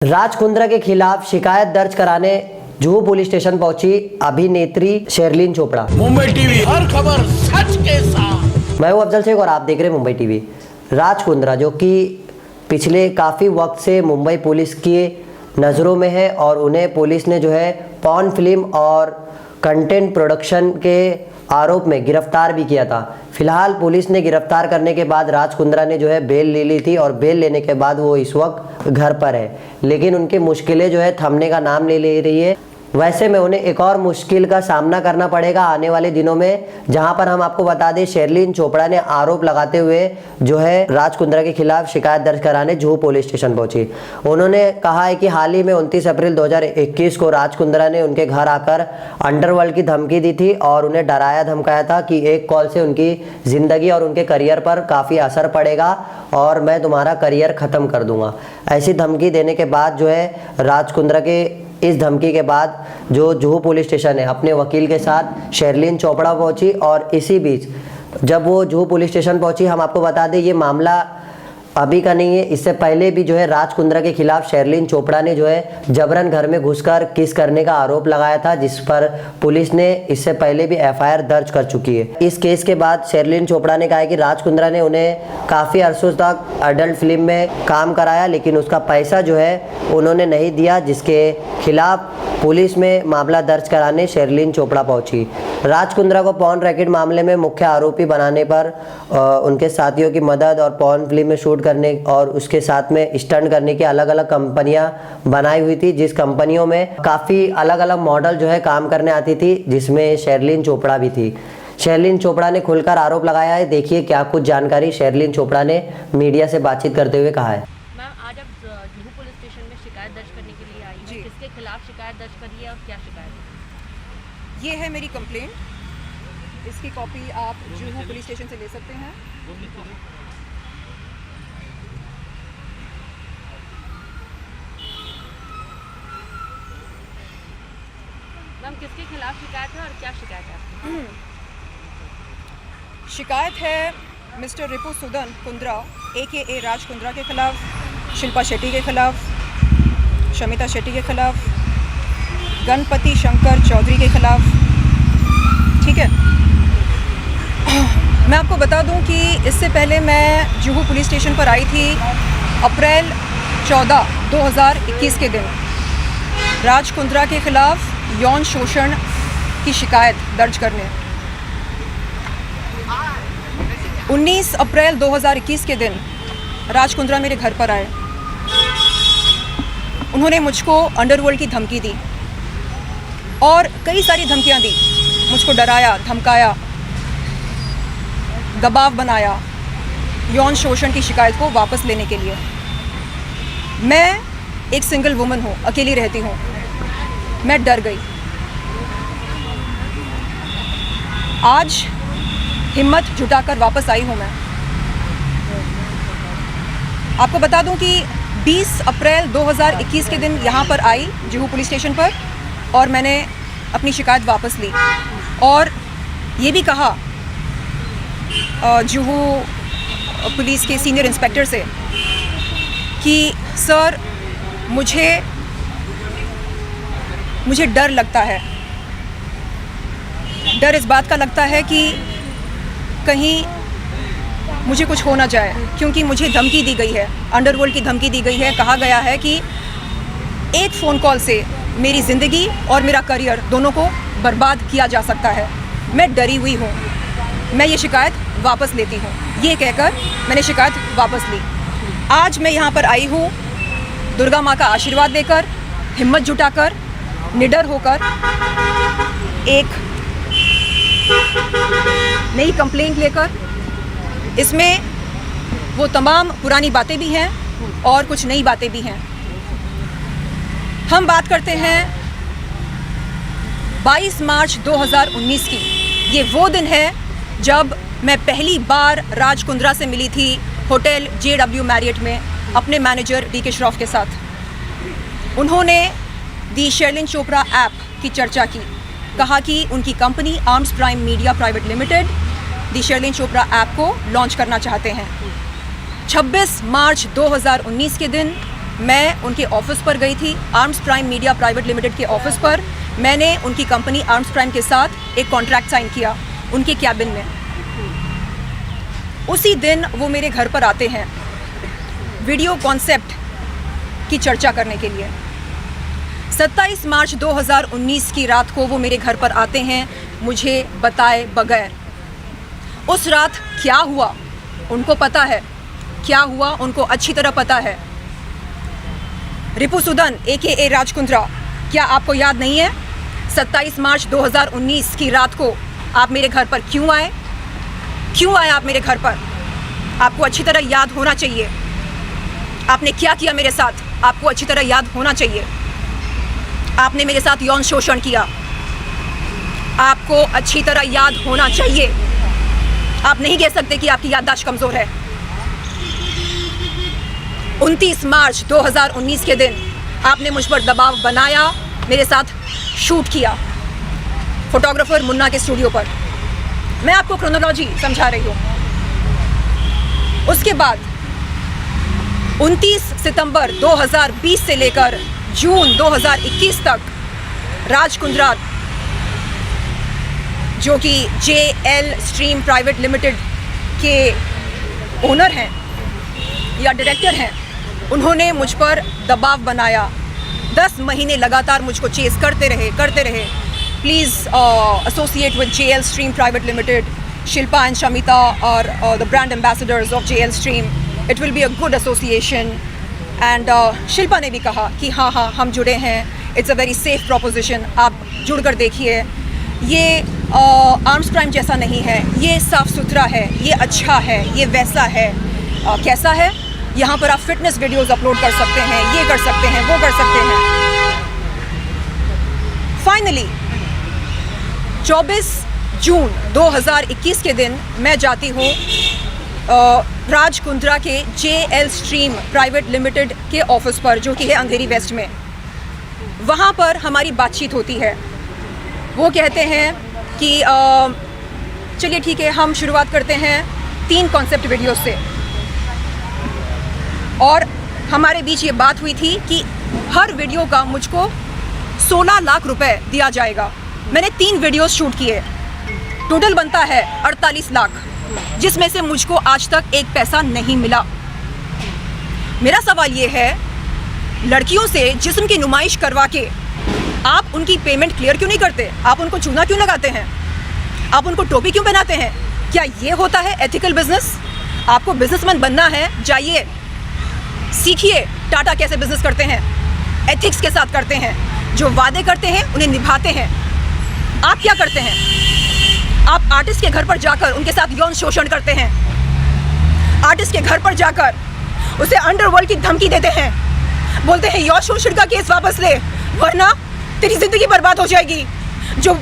राज कुंद्रा के खिलाफ शिकायत दर्ज कराने जुहू पुलिस स्टेशन पहुंची अभिनेत्री शेरलिन चोपड़ा। मुंबई टीवी, हर खबर सच के साथ। मैं हूं अफजल शेख और आप देख रहे हैं मुंबई टीवी। राज कुंद्रा जो कि पिछले काफ़ी वक्त से मुंबई पुलिस की नज़रों में है और उन्हें पुलिस ने जो है पॉर्न फिल्म और कंटेंट प्रोडक्शन के आरोप में गिरफ्तार भी किया था। फिलहाल पुलिस ने गिरफ्तार करने के बाद राज कुंद्रा ने जो है बेल ले ली थी और बेल लेने के बाद वो इस वक्त घर पर है, लेकिन उनकी मुश्किलें जो है थमने का नाम नहीं ले रही है। वैसे में उन्हें एक और मुश्किल का सामना करना पड़ेगा आने वाले दिनों में, जहां पर हम आपको बता दें शेरलिन चोपड़ा ने आरोप लगाते हुए जो है राज कुंद्रा के खिलाफ शिकायत दर्ज कराने जुहू पुलिस स्टेशन पहुंची। उन्होंने कहा है कि हाल ही में 29 अप्रैल 2021 को राज कुंद्रा ने उनके घर आकर अंडरवर्ल्ड की धमकी दी थी और उन्हें डराया धमकाया था कि एक कॉल से उनकी ज़िंदगी और उनके करियर पर काफ़ी असर पड़ेगा और मैं तुम्हारा करियर ख़त्म कर दूंगा। ऐसी धमकी देने के बाद जो है राज कुंद्रा के इस धमकी के बाद जो जुहू पुलिस स्टेशन है अपने वकील के साथ शेरलिन चोपड़ा पहुंची और इसी बीच जब वो जुहू पुलिस स्टेशन पहुंची, हम आपको बता दें ये मामला अभी का नहीं है, इससे पहले भी जो है राज कुंद्रा के खिलाफ शेरलिन चोपड़ा ने जो है जबरन घर में घुसकर किस करने का आरोप लगाया था, जिस पर पुलिस ने इससे पहले भी एफआईआर दर्ज कर चुकी है। इस केस के बाद शेरलिन चोपड़ा ने कहा है कि राज कुंद्रा ने उन्हें काफ़ी अरसों तक अडल्ट फिल्म में काम कराया, लेकिन उसका पैसा जो है उन्होंने नहीं दिया, जिसके खिलाफ पुलिस में मामला दर्ज कराने शेरलिन चोपड़ा पहुंची। राज कुंद्रा को पॉर्न रैकेट मामले में मुख्य आरोपी बनाने पर उनके साथियों की मदद और पॉर्न फिल्म में शूट करने और उसके साथ में स्टंट करने की अलग अलग कंपनियां बनाई हुई थी, जिस कंपनियों में काफ़ी अलग अलग मॉडल जो है काम करने आती थी, जिसमें शेरलिन चोपड़ा भी थी। शेरलिन चोपड़ा ने खुलकर आरोप लगाया है। देखिए क्या कुछ जानकारी शेरलिन चोपड़ा ने मीडिया से बातचीत करते हुए कहा है। आज आप जुहू पुलिस स्टेशन में शिकायत दर्ज करने के लिए आई हैं। किसके खिलाफ शिकायत दर्ज करी है और क्या शिकायत है? ये है मेरी कंप्लेंट। इसकी कॉपी आप जुहू पुलिस स्टेशन से ले सकते हैं। मैम किसके खिलाफ शिकायत है और क्या शिकायत है आपकी? शिकायत है मिस्टर रिपु सुदन कुंद्रा AKA राज कुंद्रा के खिलाफ, शिल्पा शेट्टी के खिलाफ, शमिता शेट्टी के खिलाफ, गणपति शंकर चौधरी के खिलाफ। ठीक है, मैं आपको बता दूं कि इससे पहले मैं जुहू पुलिस स्टेशन पर आई थी अप्रैल 14, 2021 के दिन राज कुंद्रा के खिलाफ यौन शोषण की शिकायत दर्ज करने। 19 अप्रैल 2021 के दिन राज कुंद्रा मेरे घर पर आए। उन्होंने मुझको अंडरवर्ल्ड की धमकी दी और कई सारी धमकियां दी, मुझको डराया, धमकाया, दबाव बनाया यौन शोषण की शिकायत को वापस लेने के लिए। मैं एक सिंगल वुमन हूँ, अकेली रहती हूँ। मैं डर गई। आज हिम्मत जुटाकर वापस आई हूँ मैं। आपको बता दूं कि 20 अप्रैल 2021 के दिन यहाँ पर आई जुहू पुलिस स्टेशन पर और मैंने अपनी शिकायत वापस ली और ये भी कहा जुहू पुलिस के सीनियर इंस्पेक्टर से कि सर मुझे डर लगता है। डर इस बात का लगता है कि कहीं मुझे कुछ हो ना जाए, क्योंकि मुझे धमकी दी गई है, अंडरवर्ल्ड की धमकी दी गई है। कहा गया है कि एक फ़ोन कॉल से मेरी ज़िंदगी और मेरा करियर दोनों को बर्बाद किया जा सकता है। मैं डरी हुई हूँ, मैं ये शिकायत वापस लेती हूँ। ये कहकर मैंने शिकायत वापस ली। आज मैं यहाँ पर आई हूँ दुर्गा माँ का आशीर्वाद लेकर, हिम्मत जुटाकर, निडर होकर एक नई कंप्लेंट लेकर। इसमें वो तमाम पुरानी बातें भी हैं और कुछ नई बातें भी हैं। हम बात करते हैं 22 मार्च 2019 की। ये वो दिन है जब मैं पहली बार राज कुंद्रा से मिली थी होटल JW मैरियट में अपने मैनेजर DK श्रॉफ के साथ। उन्होंने दी शेरलिन चोपड़ा ऐप की चर्चा की, कहा कि उनकी company arms prime media private limited दी शेरलिन चोपड़ा ऐप को लॉन्च करना चाहते हैं। 26 मार्च 2019 के दिन मैं उनके ऑफिस पर गई थी, arms prime media private limited के ऑफिस पर। मैंने उनकी कंपनी आर्म्स प्राइम के साथ एक कॉन्ट्रैक्ट साइन किया उनके कैबिन में। उसी दिन वो मेरे घर पर आते हैं वीडियो कॉन्सेप्ट की चर्चा करने के लिए। 27 मार्च 2019 की रात को वो मेरे घर पर आते हैं मुझे बताए बगैर। उस रात क्या हुआ उनको पता है, क्या हुआ उनको अच्छी तरह पता है। रिपुसुदन AKA राज कुंद्रा, क्या आपको याद नहीं है 27 मार्च 2019 की रात को आप मेरे घर पर क्यों आए? क्यों आए आप मेरे घर पर? आपको अच्छी तरह याद होना चाहिए। आपने क्या किया मेरे साथ, आपको अच्छी तरह याद होना चाहिए। आपने मेरे साथ यौन शोषण किया, आपको अच्छी तरह याद होना चाहिए। आप नहीं कह सकते कि आपकी याददाश्त कमज़ोर है। 29 मार्च 2019 के दिन आपने मुझ पर दबाव बनाया, मेरे साथ शूट किया फोटोग्राफर मुन्ना के स्टूडियो पर। मैं आपको क्रोनोलॉजी समझा रही हूँ। उसके बाद 29 सितंबर 2020 से लेकर जून 2021 तक राज कुंद्रा, जो कि JL स्ट्रीम प्राइवेट लिमिटेड के ओनर हैं या डायरेक्टर हैं, उन्होंने मुझ पर दबाव बनाया। 10 महीने लगातार मुझको चेस करते रहे। Please associate with JL stream private limited, Shilpa and Shamita और the brand ambassadors of JL stream. It will be a good association. And Shilpa ने भी कहा कि हाँ हम जुड़े हैं, it's a very safe proposition, आप जुड़ कर देखिए। ये आर्म्स प्राइम जैसा नहीं है, ये साफ़ सुथरा है, ये अच्छा है, ये वैसा है। कैसा है? यहाँ पर आप फिटनेस वीडियोस अपलोड कर सकते हैं, ये कर सकते हैं, वो कर सकते हैं। फाइनली 24 जून 2021 के दिन मैं जाती हूँ राज कुंद्रा के JL स्ट्रीम प्राइवेट लिमिटेड के ऑफिस पर, जो कि है अंधेरी वेस्ट में। वहाँ पर हमारी बातचीत होती है। वो कहते हैं कि चलिए ठीक है, हम शुरुआत करते हैं 3 कॉन्सेप्ट वीडियो से। और हमारे बीच ये बात हुई थी कि हर वीडियो का मुझको 16 लाख रुपए दिया जाएगा। मैंने 3 वीडियोस शूट किए, टोटल बनता है 48 लाख, जिसमें से मुझको आज तक एक पैसा नहीं मिला। मेरा सवाल ये है, लड़कियों से जिस्म की नुमाइश करवा के आप उनकी पेमेंट क्लियर क्यों नहीं करते? आप उनको चूना क्यों लगाते हैं? आप उनको टोपी क्यों पहनाते हैं? क्या ये होता है एथिकल बिजनेस? आपको बिजनेसमैन बनना है, जाइए सीखिए टाटा कैसे बिजनेस करते हैं, एथिक्स के साथ करते हैं, जो वादे करते हैं उन्हें निभाते हैं। आप क्या करते हैं? आप आर्टिस्ट के घर पर जाकर उनके साथ यौन शोषण करते हैं। आर्टिस्ट के घर पर जाकर उसे अंडरवर्ल्ड की धमकी देते हैं, बोलते हैं यौन शोषण का केस वापस ले, वरना तेरी जिंदगी बर्बाद हो जाएगी, जो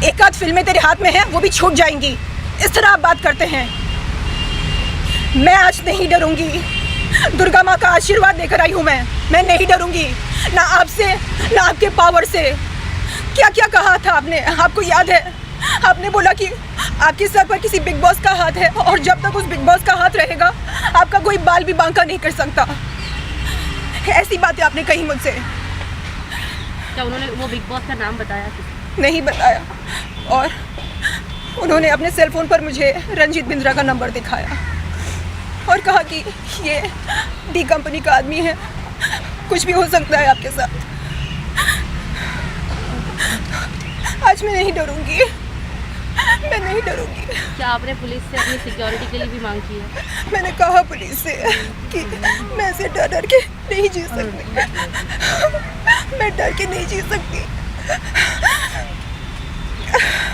एक आध फिल्में तेरे हाथ में हैं वो भी छूट जाएंगी। इस तरह आप बात करते हैं। मैं आज नहीं डरूंगी, दुर्गा माँ का आशीर्वाद लेकर आई हूँ। मैं नहीं डरूंगी, ना आपसे ना आपके पावर से। क्या क्या कहा था आपने, आपको याद है? आपने बोला कि आपके सर पर किसी बिग बॉस का हाथ है, और जब तक उस बिग बॉस का हाथ रहेगा आपका कोई बाल भी बांका नहीं कर सकता। ऐसी बातें आपने कही मुझसे। क्या उन्होंने वो बिग बॉस का नाम बताया? नहीं बताया, और उन्होंने अपने सेल फोन पर मुझे रंजीत बिंद्रा का नंबर दिखाया और कहा कि ये डी कंपनी का आदमी है, कुछ भी हो सकता है आपके साथ। आज मैं नहीं डरूंगी, मैं नहीं डरूंगी। क्या आपने पुलिस से अपनी सिक्योरिटी के लिए भी मांग की है? मैंने कहा पुलिस से कि मैं ऐसे डर के नहीं जी सकती, मैं डर के नहीं जी सकती।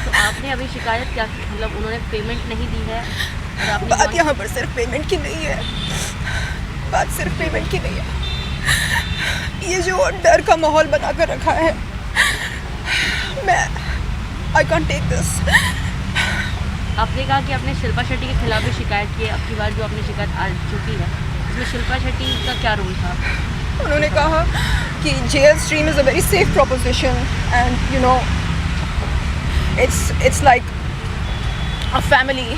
तो आपने अभी शिकायत क्या की? मतलब उन्होंने पेमेंट नहीं दी है और आपने बात यहाँ पर सिर्फ पेमेंट की नहीं है, बात सिर्फ पेमेंट की नहीं है। ये जो डर का माहौल बनाकर रखा है, मैं आई कांट टेक दिस। आपने कहा कि आपने शिल्पा शेट्टी के खिलाफ भी शिकायत की है। अब की बार जो आपने शिकायत आ चुकी है, इसमें शिल्पा शेट्टी का क्या रोल था? उन्होंने कहा कि JL stream is a very safe proposition and you know it's like a family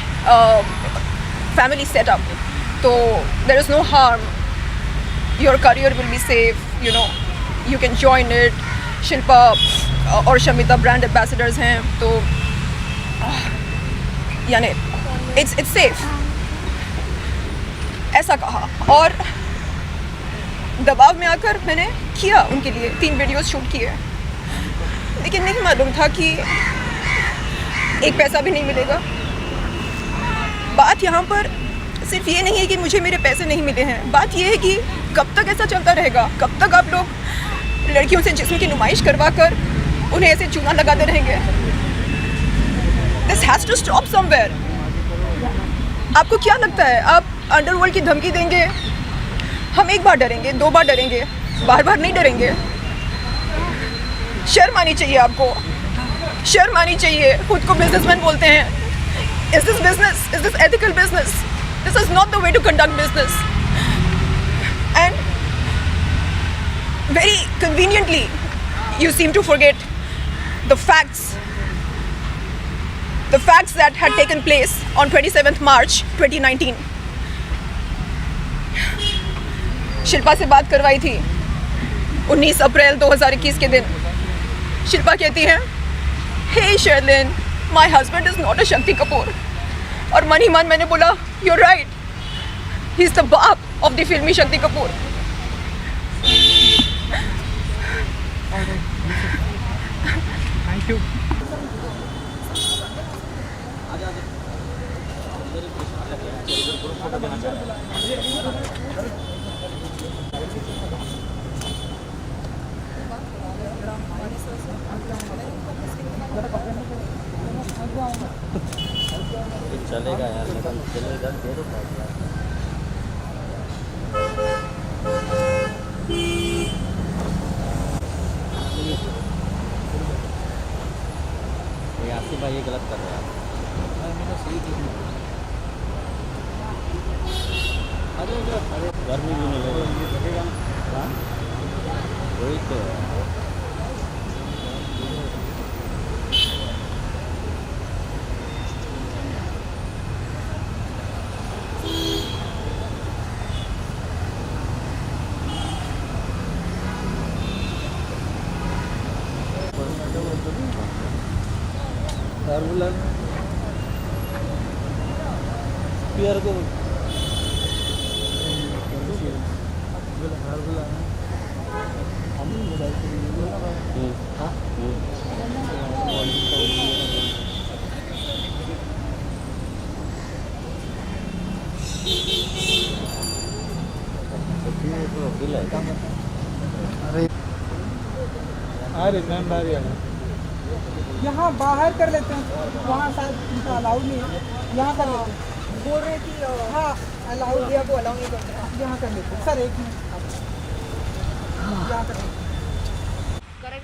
setup, so there is no harm your career will be safe, you know, you can join it. Shilpa और Shamita brand ambassadors हैं, तो यानी it's safe ऐसा कहा। और दबाव में आकर मैंने किया उनके लिए 3 वीडियोस शूट किए, लेकिन नहीं मालूम था कि एक पैसा भी नहीं मिलेगा। बात यहाँ पर सिर्फ ये नहीं है कि मुझे मेरे पैसे नहीं मिले हैं, बात ये है कि कब तक ऐसा चलता रहेगा, कब तक आप लोग लड़कियों से जिस्म की नुमाइश करवा कर उन्हें ऐसे चूना लगाते रहेंगे। This has to stop somewhere. आपको क्या लगता है, आप अंडरवर्ल्ड की धमकी देंगे, हम एक बार डरेंगे, 2 बार डरेंगे, बार बार नहीं डरेंगे। शर्म आनी चाहिए आपको, शर्म आनी चाहिए। खुद को बिजनेसमैन बोलते हैं। Is this business, is this ethical business? This is not the way to conduct business. And very conveniently you seem to forget the facts that had taken place on 27th March 2019. Shilpa से बात करवाई थी 19 अप्रैल 2021 के दिन। शिल्पा कहती है, hey Sherlyn, my husband is not a Shakti Kapoor. और मन ही मन मैंने बोला, you're right, he is the बाप of the फिल्मी शक्ति कपूर। Thank you. चलेगा यार, लेकिन चलेगा दे दो यार। आसिफ भाई ये गलत कर रहे हैं। अरे गर्मी भी नहीं लगेगा, वही तो पियर को अरे मेम्बर यहाँ बाहर कर लेते हैं, वहाँ शायद उनका अलाउड नहीं है, यहाँ कर लेते हैं। बोल रहे कि हाँ अलाउड इंडिया को अलाउ नहीं करते हैं। यहाँ कर लेते हैं। सर एक मिनट, यहाँ कर लेते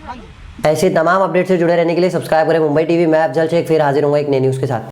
हैं। ऐसे तमाम अपडेट से जुड़े रहने के लिए सब्सक्राइब करें मुंबई टीवी। मैं अफजल शेख फिर हाजिर हूँगा एक नई न्यूज़ के साथ।